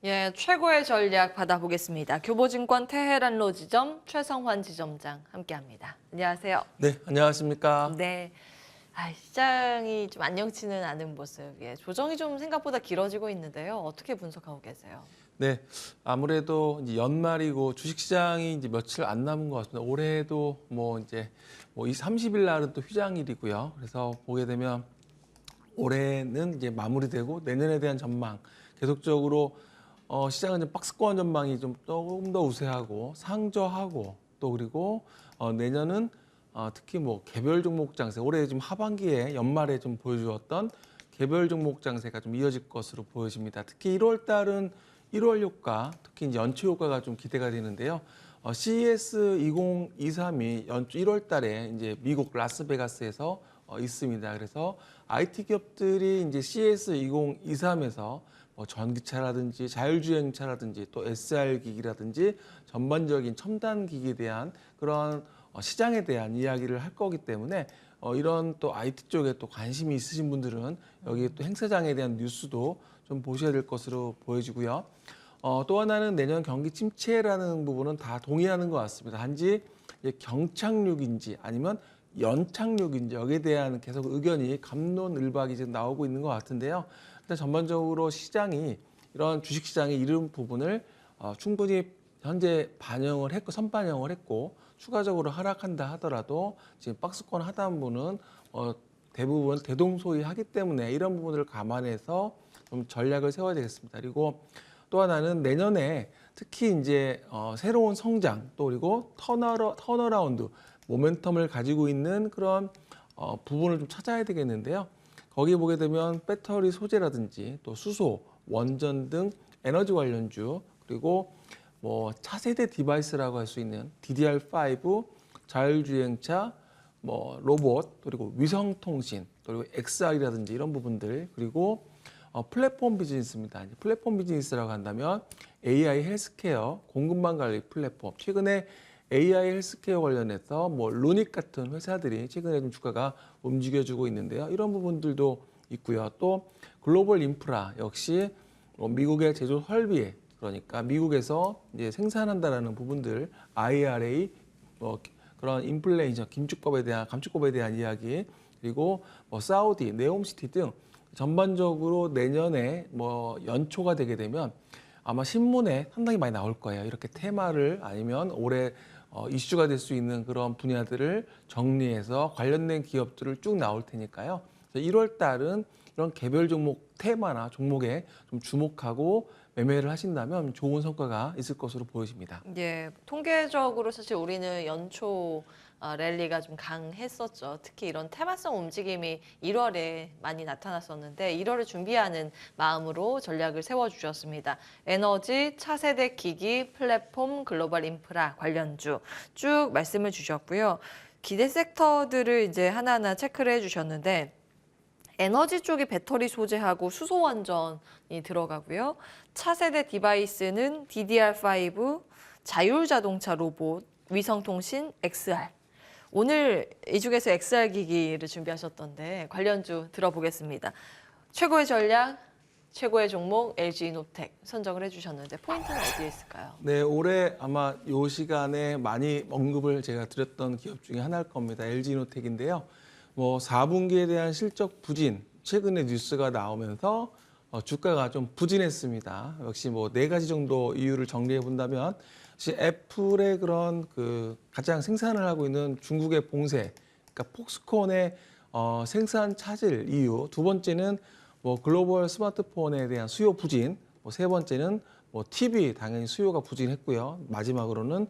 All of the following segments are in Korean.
예, 최고의 전략 받아보겠습니다. 교보증권 테헤란로 지점 최성환 지점장 함께합니다. 안녕하세요. 네, 안녕하십니까. 네, 시장이 좀 안녕치는 않은 모습, 조정이 좀 생각보다 길어지고 있는데요. 어떻게 분석하고 계세요? 네, 아무래도 이제 연말이고 주식시장이 이제 며칠 안 남은 것 같습니다. 올해도 이 30일 날은 또 휴장일이고요. 그래서 보게 되면 올해는 이제 마무리되고 내년에 대한 전망 계속적으로 시장은 좀 박스권 전망이 좀 조금 더 우세하고 상저하고 또 그리고 내년은 특히 뭐 개별 종목 장세 올해 좀 하반기에 연말에 좀 보여주었던 개별 종목 장세가 좀 이어질 것으로 보여집니다. 특히 1월 달은 1월 효과, 특히 이제 연초 효과가 좀 기대가 되는데요. CES 2023이 연초 1월 달에 이제 미국 라스베가스에서 있습니다. 그래서 IT 기업들이 이제 CES 2023에서 뭐 전기차라든지 자율주행차라든지 또 SR 기기라든지 전반적인 첨단 기기에 대한 그런 시장에 대한 이야기를 할 거기 때문에 이런 또 IT 쪽에 또 관심이 있으신 분들은 여기 또 행사장에 대한 뉴스도 좀 보셔야 될 것으로 보여지고요. 또 하나는 내년 경기 침체라는 부분은 다 동의하는 것 같습니다. 단지 경착륙인지 아니면 연착륙인지 여기에 대한 계속 의견이 갑론을박이 지금 나오고 있는 것 같은데요. 일단 전반적으로 시장이 이런 주식시장의 이런 부분을 충분히 현재 반영을 했고 선반영을 했고 추가적으로 하락한다 하더라도 지금 박스권 하단부는 대부분 대동소이하기 때문에 이런 부분을 감안해서 좀 전략을 세워야 되겠습니다. 그리고 또 하나는 내년에 특히 이제 새로운 성장 또 그리고 턴어라운드 모멘텀을 가지고 있는 그런 부분을 좀 찾아야 되겠는데요. 거기 보게 되면 배터리 소재라든지 또 수소, 원전 등 에너지 관련주 그리고 뭐 차세대 디바이스라고 할 수 있는 DDR5, 자율주행차, 뭐 로봇 그리고 위성통신 그리고 XR이라든지 이런 부분들 그리고 플랫폼 비즈니스입니다. 플랫폼 비즈니스라고 한다면 AI 헬스케어 공급망 관리 플랫폼 최근에 AI 헬스케어 관련해서 뭐 루닉 같은 회사들이 최근에 좀 주가가 움직여주고 있는데요. 이런 부분들도 있고요. 또 글로벌 인프라 역시 미국의 제조 설비에 그러니까 미국에서 이제 생산한다라는 부분들 IRA 그런 인플레이션 감축법에 대한 이야기 그리고 사우디 네옴시티 등 전반적으로 내년에 연초가 되게 되면 아마 신문에 상당히 많이 나올 거예요. 이렇게 테마를 아니면 올해 이슈가 될 수 있는 그런 분야들을 정리해서 관련된 기업들을 쭉 나올 테니까요. 1월 달은 이런 개별 종목 테마나 종목에 좀 주목하고 매매를 하신다면 좋은 성과가 있을 것으로 보여집니다. 예, 통계적으로 사실 우리는 연초 랠리가 좀 강했었죠. 특히 이런 테마성 움직임이 1월에 많이 나타났었는데 1월을 준비하는 마음으로 전략을 세워주셨습니다. 에너지, 차세대 기기, 플랫폼, 글로벌 인프라 관련주 쭉 말씀을 주셨고요. 기대 섹터들을 이제 하나하나 체크를 해주셨는데 에너지 쪽이 배터리 소재하고 수소 원전이 들어가고요. 차세대 디바이스는 DDR5, 자율자동차 로봇, 위성통신, XR. 오늘 이 중에서 XR 기기를 준비하셨던데 관련주 들어보겠습니다. 최고의 전략, 최고의 종목 LG이노텍 선정을 해주셨는데 포인트는 어디에 있을까요? 네, 올해 아마 이 시간에 많이 언급을 제가 드렸던 기업 중에 하나일 겁니다. LG이노텍인데요. 4분기에 대한 실적 부진, 최근에 뉴스가 나오면서 주가가 좀 부진했습니다. 역시 네 가지 정도 이유를 정리해 본다면, 역시 애플의 그런 가장 생산을 하고 있는 중국의 봉쇄, 그러니까 폭스콘의 생산 차질 이유, 두 번째는 글로벌 스마트폰에 대한 수요 부진, 세 번째는 TV 당연히 수요가 부진했고요. 마지막으로는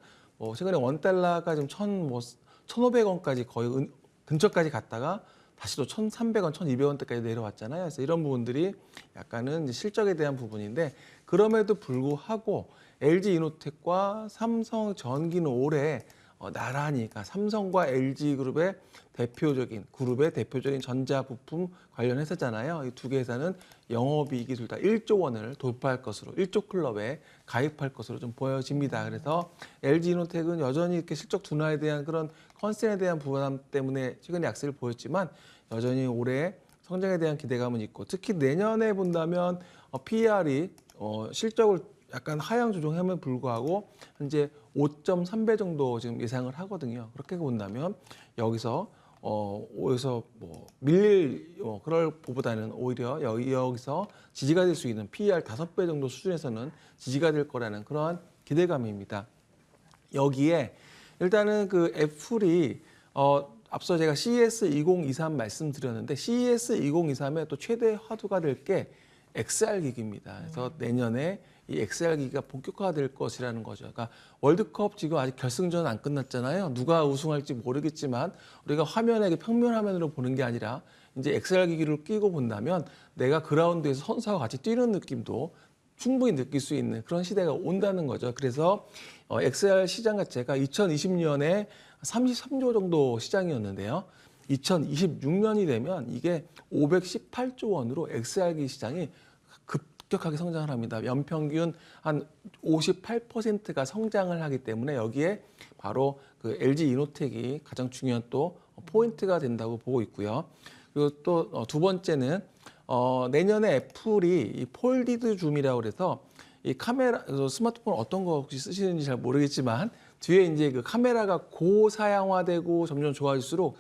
최근에 원달러가 좀 1,500원까지 거의 근처까지 갔다가 다시 또 1,300원, 1,200원대까지 내려왔잖아요. 그래서 이런 부분들이 약간은 이제 실적에 대한 부분인데 그럼에도 불구하고 LG이노텍과 삼성전기는 올해 나란히 그러니까 삼성과 LG그룹의 대표적인 전자부품 관련 회사잖아요. 이 두 개 회사는 영업이익이 둘 다 1조 원을 돌파할 것으로 1조 클럽에 가입할 것으로 좀 보여집니다. 그래서 LG이노텍은 여전히 이렇게 실적 둔화에 대한 그런 컨센에 대한 부담 때문에 최근에 약세를 보였지만 여전히 올해 성장에 대한 기대감은 있고 특히 내년에 본다면 PER이 실적을 약간 하향 조정함에 불구하고 현재 5.3배 정도 지금 예상을 하거든요. 그렇게 본다면 여기서 뭐 밀릴 그럴 것보다는 오히려 여기서 지지가 될 수 있는 PER 5배 정도 수준에서는 지지가 될 거라는 그러한 기대감입니다. 여기에 일단은 그 애플이 앞서 제가 CES 2023 말씀드렸는데 CES 2023의 또 최대 화두가 될 게 XR 기기입니다. 그래서 내년에 이 XR 기기가 본격화될 것이라는 거죠. 그러니까 월드컵 지금 아직 결승전 안 끝났잖아요. 누가 우승할지 모르겠지만 우리가 화면에 평면 화면으로 보는 게 아니라 이제 XR 기기를 끼고 본다면 내가 그라운드에서 선수와 같이 뛰는 느낌도 충분히 느낄 수 있는 그런 시대가 온다는 거죠. 그래서 XR 시장 자체가 2020년에 33조 정도 시장이었는데요. 2026년이 되면 이게 518조 원으로 XR 시장이 급격하게 성장을 합니다. 연평균 한 58%가 성장을 하기 때문에 여기에 바로 그 LG 이노텍이 가장 중요한 또 포인트가 된다고 보고 있고요. 그리고 또 두 번째는 내년에 애플이 이 폴디드 줌이라고 그래서 이 카메라 스마트폰 어떤 거 혹시 쓰시는지 잘 모르겠지만 뒤에 이제 그 카메라가 고사양화되고 점점 좋아질수록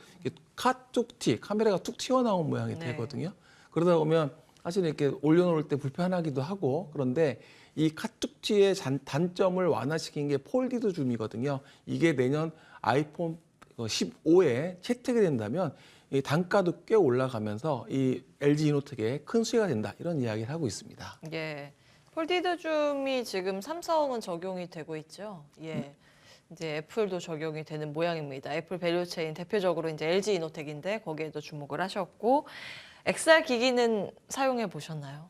카툭 카메라가 툭 튀어나온 모양이 되거든요. 그러다 보면 사실 이렇게 올려놓을 때 불편하기도 하고 그런데 이 카툭티의 단점을 완화시킨 게 폴디드 줌이거든요. 이게 내년 아이폰 15에 채택이 된다면 이 단가도 꽤 올라가면서 이 LG 이노텍에 큰 수혜가 된다 이런 이야기를 하고 있습니다. 예. 폴디드 줌이 지금 삼성은 적용이 되고 있죠. 예. 이제 애플도 적용이 되는 모양입니다. 애플 밸류체인 대표적으로 이제 LG 이노텍인데 거기에도 주목을 하셨고 XR 기기는 사용해 보셨나요?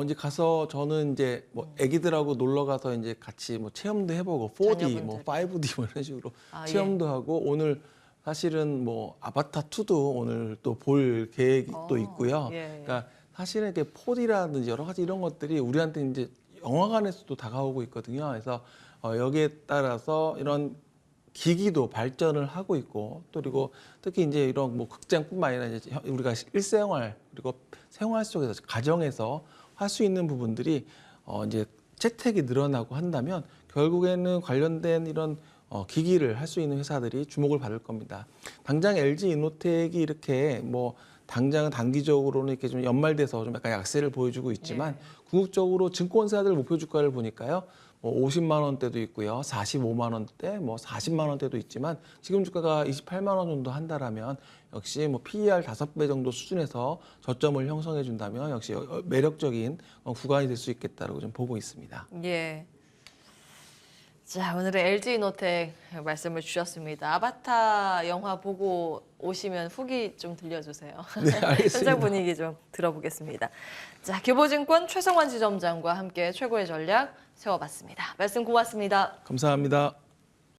이제 가서 저는 이제 뭐 애기들하고 놀러 가서 이제 같이 뭐 체험도 해보고 4D, 뭐 5D 뭐 이런 식으로 체험도 하고 오늘 사실은 뭐 아바타 2도 오늘 또 볼 계획이 또 있고요. 그러니까 사실은 이렇게 4D라든지 여러 가지 이런 것들이 우리한테 이제 영화관에서도 다가오고 있거든요. 그래서 여기에 따라서 이런 기기도 발전을 하고 있고 또 그리고 특히 이제 이런 뭐 극장뿐만 아니라 이제 우리가 일생활 그리고 생활 속에서 가정에서 할 수 있는 부분들이 이제 채택이 늘어나고 한다면 결국에는 관련된 이런 기기를 할 수 있는 회사들이 주목을 받을 겁니다. 당장 LG 이노텍이 이렇게 뭐 당장은 단기적으로는 이렇게 좀 연말돼서 좀 약간 약세를 보여주고 있지만 궁극적으로 증권사들 목표 주가를 보니까요. 뭐 50만 원대도 있고요. 45만 원대, 뭐 40만 원대도 있지만 지금 주가가 28만 원 정도 한다라면 역시 뭐 PER 5배 정도 수준에서 저점을 형성해 준다면 역시 매력적인 구간이 될 수 있겠다라고 좀 보고 있습니다. 예. 자, 오늘은 LG 이노텍 말씀을 주셨습니다. 아바타 영화 보고 오시면 후기 좀 들려주세요. 네, 알겠습니다. 현장 분위기 좀 들어보겠습니다. 자, 교보증권 최성환 지점장과 함께 최고의 전략 세워봤습니다. 말씀 고맙습니다. 감사합니다.